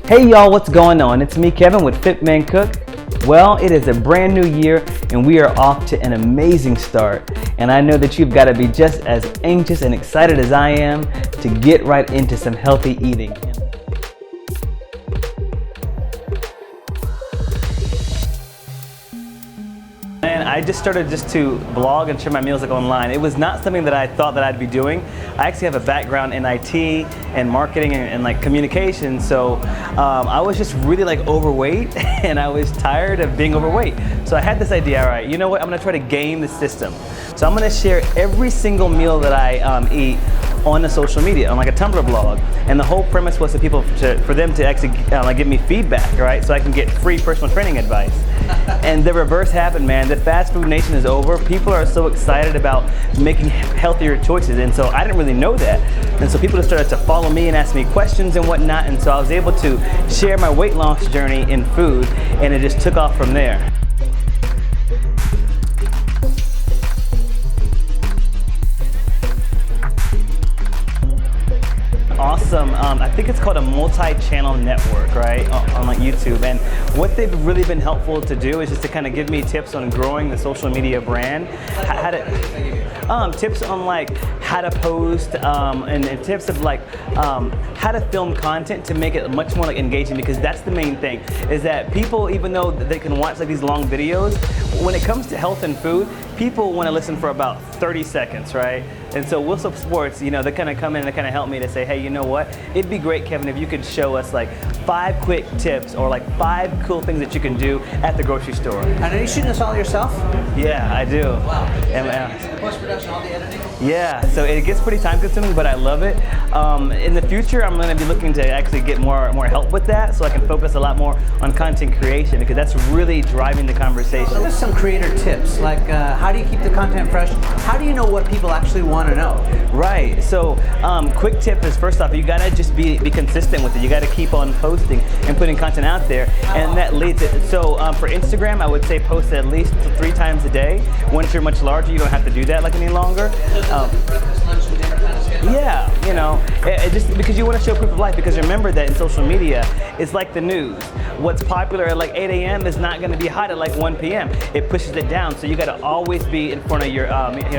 Hey y'all, what's going on? It's me, Kevin, with Fit Man Cook. Well, it is a brand new year and we are off to an amazing start. And I know that you've got to be just as anxious and excited as I am to get right into some healthy eating. And I just started to blog and share my meals online. It was not something that I thought that I'd be doing. I actually have a background in IT and marketing and like communication, so I was just really like overweight and I was tired of being overweight. So I had this idea, all right, you know what, I'm gonna try to game the system. So I'm gonna share every single meal that I eat on the social media, on like a Tumblr blog. And the whole premise was for them to actually like give me feedback, right? So I can get free personal training advice. And the reverse happened, man. The fast food nation is over. People are so excited about making healthier choices. And so I didn't really know that. And so people just started to follow me and ask me questions and whatnot. And so I was able to share my weight loss journey in food, and it just took off from there. Awesome. I think it's called a multi-channel network, right, on like YouTube. And what they've really been helpful to do is just to kind of give me tips on growing the social media brand, tips on like how to post, and tips of like how to film content to make it much more like engaging, because that's the main thing, is that people, even though they can watch like these long videos, when it comes to health and food, people want to listen for about 30 seconds, right? And so Whistle Sports, you know, they kind of come in and they kind of help me to say, hey, you know what? It'd be great, Kevin, if you could show us like 5 quick tips or like 5 cool things that you can do at the grocery store. And are you shooting this all yourself? Yeah, I do. Wow. And, the post-production, all the editing? Yeah, so it gets pretty time consuming, but I love it. In the future, I'm going to be looking to actually get more help with that, so I can focus a lot more on content creation, because that's really driving the conversation. So there's some creator tips, like how do you keep the content fresh? How do you know what people actually want to know? Right, so quick tip is, first off, you gotta just be consistent with it. You gotta keep on posting and putting content out there, and that leads it. So for Instagram, I would say post at least 3 times a day. Once you're much larger, you don't have to do that like any longer. Yeah, you know, it just because you want to show proof of life, because remember that in social media, it's like the news. What's popular at like 8 a.m. is not going to be hot at like 1 p.m. It pushes it down, so you got to always be in front of your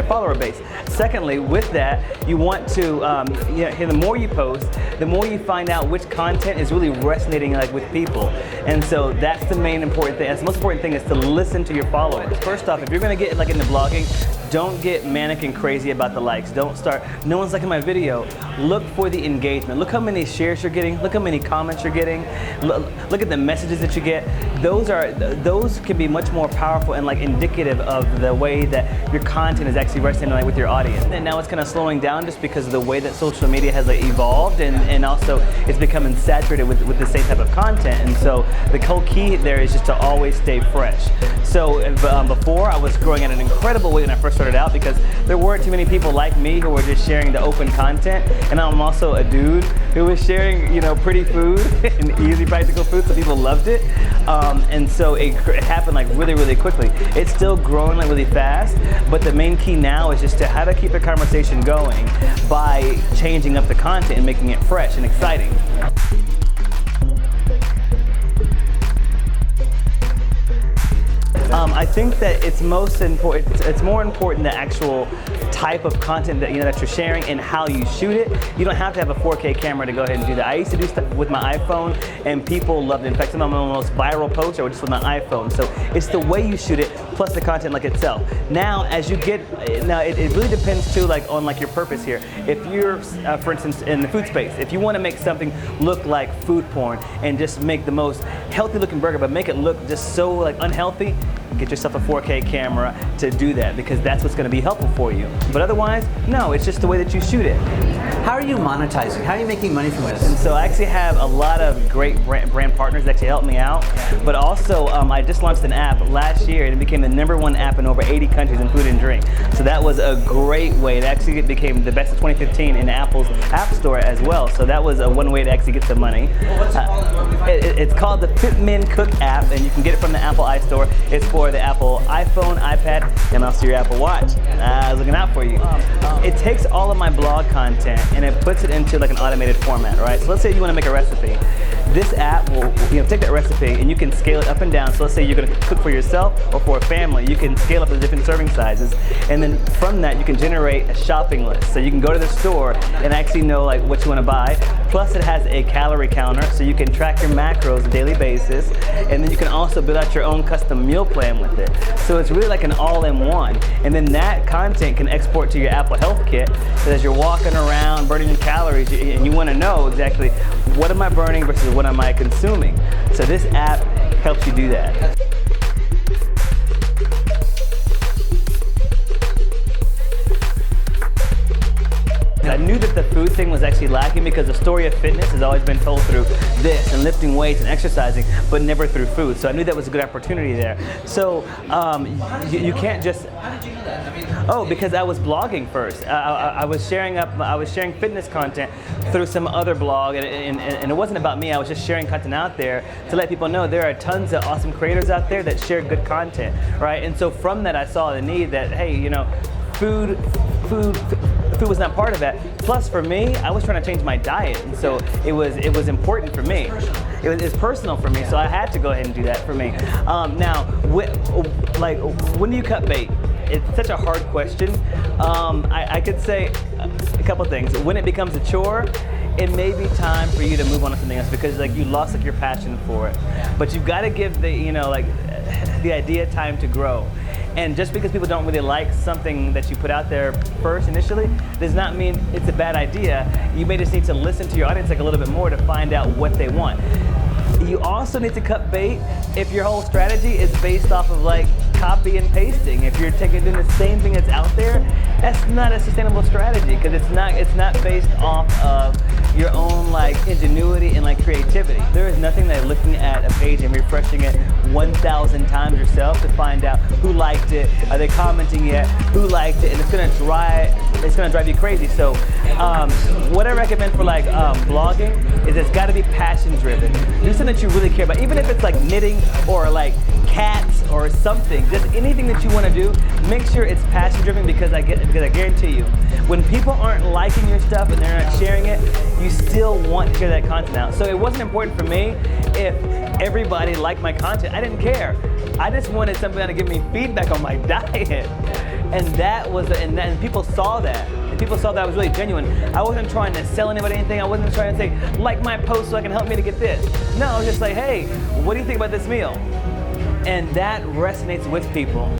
follower base. Secondly, with that, you want to, the more you post, the more you find out which content is really resonating like with people. And so that's the main important thing. That's the most important thing, is to listen to your followers. First off, if you're going to get like into vlogging, don't get manic and crazy about the likes. Don't start, no one's liking my video. Look for the engagement. Look how many shares you're getting. Look how many comments you're getting. Look at the messages that you get. Those can be much more powerful and like indicative of the way that your content is actually resonating like with your audience. And now it's kind of slowing down just because of the way that social media has like evolved, and also it's becoming saturated with the same type of content. And so the whole key there is just to always stay fresh. So before, I was growing at an incredible rate when I first started out, because there weren't too many people like me who were just sharing the open content, and I'm also a dude who was sharing, you know, pretty food and easy, practical food, so people loved it. And so it happened like really quickly. It's still growing like really fast, but the main key now is just to how to keep the conversation going by changing up the content and making it fresh and exciting. I think that it's most important. It's more important the actual type of content that that you're sharing and how you shoot it. You don't have to have a 4K camera to go ahead and do that. I used to do stuff with my iPhone, and people loved it. In fact, some of my most viral posts are just with my iPhone. So it's the way you shoot it plus the content like itself. Now, as you get, it really depends too, like on like your purpose here. If you're, for instance, in the food space, if you want to make something look like food porn and just make the most healthy looking burger, but make it look just so like unhealthy, get yourself a 4K camera to do that, because that's what's going to be helpful for you. But otherwise, no, it's just the way that you shoot it. How are you monetizing? How are you making money from this? And so I actually have a lot of great brand partners that actually help me out, but also I just launched an app last year, and it became the #1 app in over 80 countries in food and drink. So that was a great way. It actually became the best of 2015 in Apple's App Store as well. So that was one way to actually get some money. Well, what's it called? It's called the Fit Man Cook app, and you can get it from the Apple iStore. It's for for the Apple iPhone, iPad, and also your Apple Watch. I was looking out for you. It takes all of my blog content and it puts it into like an automated format, right? So let's say you want to make a recipe. This app will take that recipe and you can scale it up and down. So let's say you're going to cook for yourself or for a family. You can scale up the different serving sizes, and then from that you can generate a shopping list. So you can go to the store and actually know like what you want to buy. Plus it has a calorie counter, so you can track your macros on a daily basis, and then you can also build out your own custom meal plan with it. So it's really like an all-in-one. And then that content can export to your Apple Health Kit, so as you're walking around burning your calories and you want to know exactly what am I burning versus what am I consuming. So this app helps you do that. I knew that the food thing was actually lacking because the story of fitness has always been told through this and lifting weights and exercising, but never through food. So I knew that was a good opportunity there. So you can't just. How did you do that? Oh, because I was blogging first. I was sharing fitness content through some other blog, and it wasn't about me. I was just sharing content out there to let people know there are tons of awesome creators out there that share good content, right? And so from that, I saw the need that, hey, food was not part of that. Plus, for me, I was trying to change my diet, and so it was important for me. It was personal for me, so I had to go ahead and do that for me. Now, when do you cut bait? It's such a hard question. I could say a couple things. When it becomes a chore, it may be time for you to move on to something else because you lost your passion for it. But you've got to give the idea time to grow. And just because people don't really like something that you put out there first initially, does not mean it's a bad idea. You may just need to listen to your audience a little bit more to find out what they want. You also need to cut bait if your whole strategy is based off of copy and pasting. If you're doing the same thing that's out there, that's not a sustainable strategy because it's not based off of your own ingenuity and creativity. There is nothing like looking at a page and refreshing it 1,000 times yourself to find out who liked it, are they commenting yet, who liked it, and it's gonna drive you crazy. So what I recommend for blogging is it's got to be passion driven. Do something that you really care about, even if it's knitting or cats or something. Just anything that you want to do, make sure it's passion driven because I guarantee you, when people aren't liking your stuff and they're not sharing it, you still want to share that content out. So it wasn't important for me if everybody liked my content. I didn't care. I just wanted somebody to give me feedback on my diet, and people saw that. And people saw that I was really genuine. I wasn't trying to sell anybody anything. I wasn't trying to say like my post so I can help me to get this. No, I was just like, hey, what do you think about this meal? And that resonates with people.